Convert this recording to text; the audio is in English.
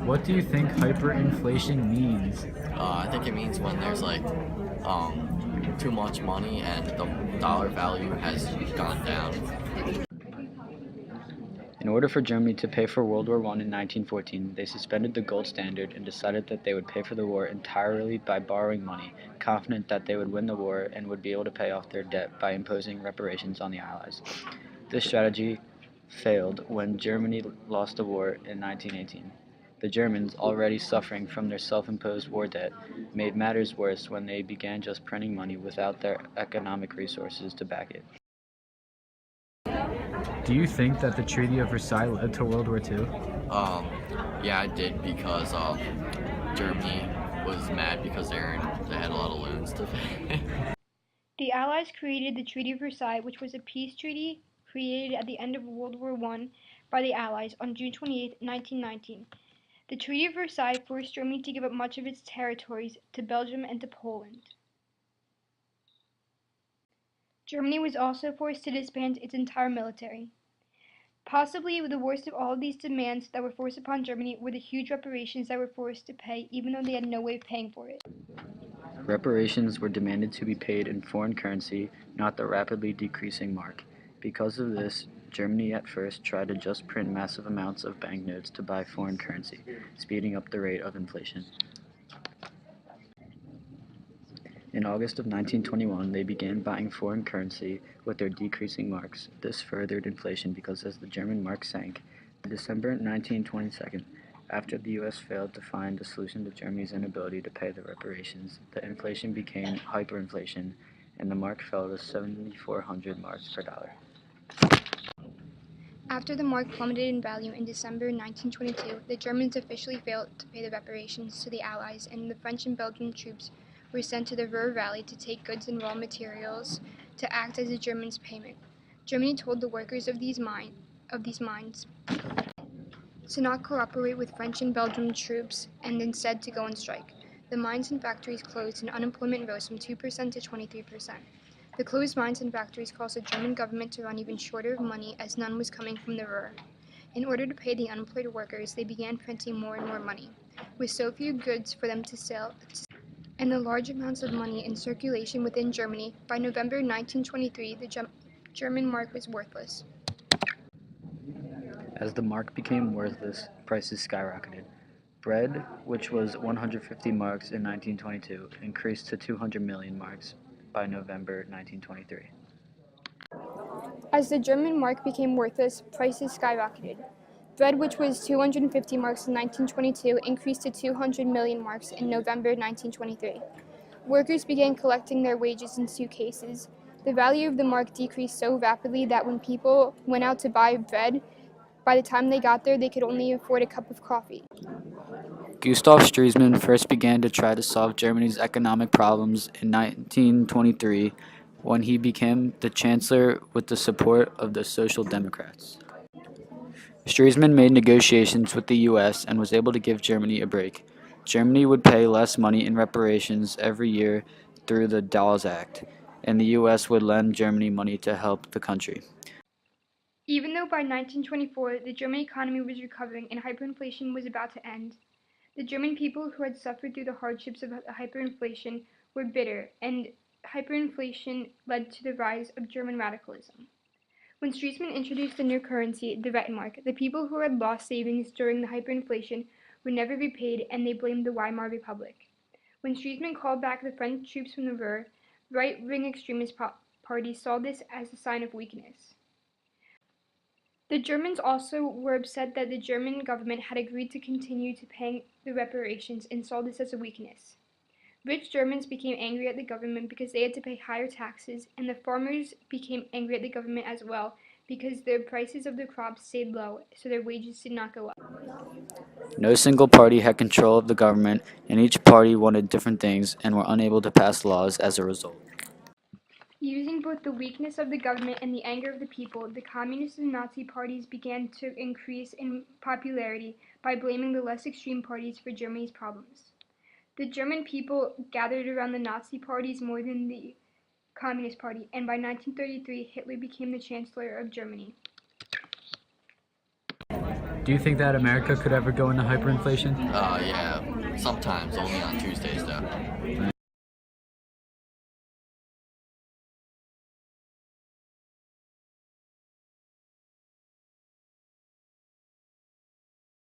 What do you think hyperinflation means? I think it means when there's too much money and the dollar value has gone down. In order for Germany to pay for World War I in 1914, they suspended the gold standard and decided that they would pay for the war entirely by borrowing money, confident that they would win the war and would be able to pay off their debt by imposing reparations on the Allies. This strategy failed when Germany lost the war in 1918. The Germans, already suffering from their self-imposed war debt, made matters worse when they began just printing money without their economic resources to back it. Do you think that the Treaty of Versailles led to World War II? Um, yeah, I did because Germany was mad because they had a lot of loans to pay. The Allies created the Treaty of Versailles, which was a peace treaty created at the end of World War I by the Allies on June 28, 1919. The Treaty of Versailles forced Germany to give up much of its territories to Belgium and to Poland. Germany was also forced to disband its entire military. Possibly the worst of all of these demands that were forced upon Germany were the huge reparations that were forced to pay, even though they had no way of paying for it. Reparations were demanded to be paid in foreign currency, not the rapidly decreasing mark. Because of this, Germany at first tried to just print massive amounts of banknotes to buy foreign currency, speeding up the rate of inflation. In August of 1921, they began buying foreign currency with their decreasing marks. This furthered inflation because as the German mark sank, on December 1922, after the U.S. failed to find a solution to Germany's inability to pay the reparations, the inflation became hyperinflation, and the mark fell to 7,400 marks per dollar. After the mark plummeted in value in December 1922, the Germans officially failed to pay the reparations to the Allies, and the French and Belgian troops were sent to the Ruhr Valley to take goods and raw materials to act as the Germans' payment. Germany told the workers of these mines to not cooperate with French and Belgian troops and instead to go on strike. The mines and factories closed and unemployment rose from 2% to 23%. The closed mines and factories caused the German government to run even shorter of money as none was coming from the Ruhr. In order to pay the unemployed workers, they began printing more and more money. With so few goods for them to sell and the large amounts of money in circulation within Germany, by November 1923 the German mark was worthless. As the mark became worthless, prices skyrocketed. Bread, which was 150 marks in 1922, increased to 200 million marks by November 1923. As the German mark became worthless, prices skyrocketed. Bread, which was 250 marks in 1922, increased to 200 million marks in November 1923. Workers began collecting their wages in suitcases. The value of the mark decreased so rapidly that when people went out to buy bread, by the time they got there, they could only afford a cup of coffee. Gustav Stresemann first began to try to solve Germany's economic problems in 1923 when he became the chancellor with the support of the Social Democrats. Stresemann made negotiations with the U.S. and was able to give Germany a break. Germany would pay less money in reparations every year through the Dawes Act, and the U.S. would lend Germany money to help the country. Even though by 1924 the German economy was recovering and hyperinflation was about to end, the German people who had suffered through the hardships of hyperinflation were bitter, and hyperinflation led to the rise of German radicalism. When Stresemann introduced the new currency, the Reichsmark, the people who had lost savings during the hyperinflation were never repaid, and they blamed the Weimar Republic. When Stresemann called back the French troops from the Ruhr, right-wing extremist parties saw this as a sign of weakness. The Germans also were upset that the German government had agreed to continue to paying the reparations and saw this as a weakness. Rich Germans became angry at the government because they had to pay higher taxes, and the farmers became angry at the government as well because the prices of the crops stayed low, so their wages did not go up. No single party had control of the government, and each party wanted different things and were unable to pass laws as a result. Using both the weakness of the government and the anger of the people, the Communist and Nazi parties began to increase in popularity by blaming the less extreme parties for Germany's problems. The German people gathered around the Nazi parties more than the Communist Party, and by 1933 Hitler became the Chancellor of Germany. Do you think that America could ever go into hyperinflation? Yeah, sometimes, only on Tuesdays though.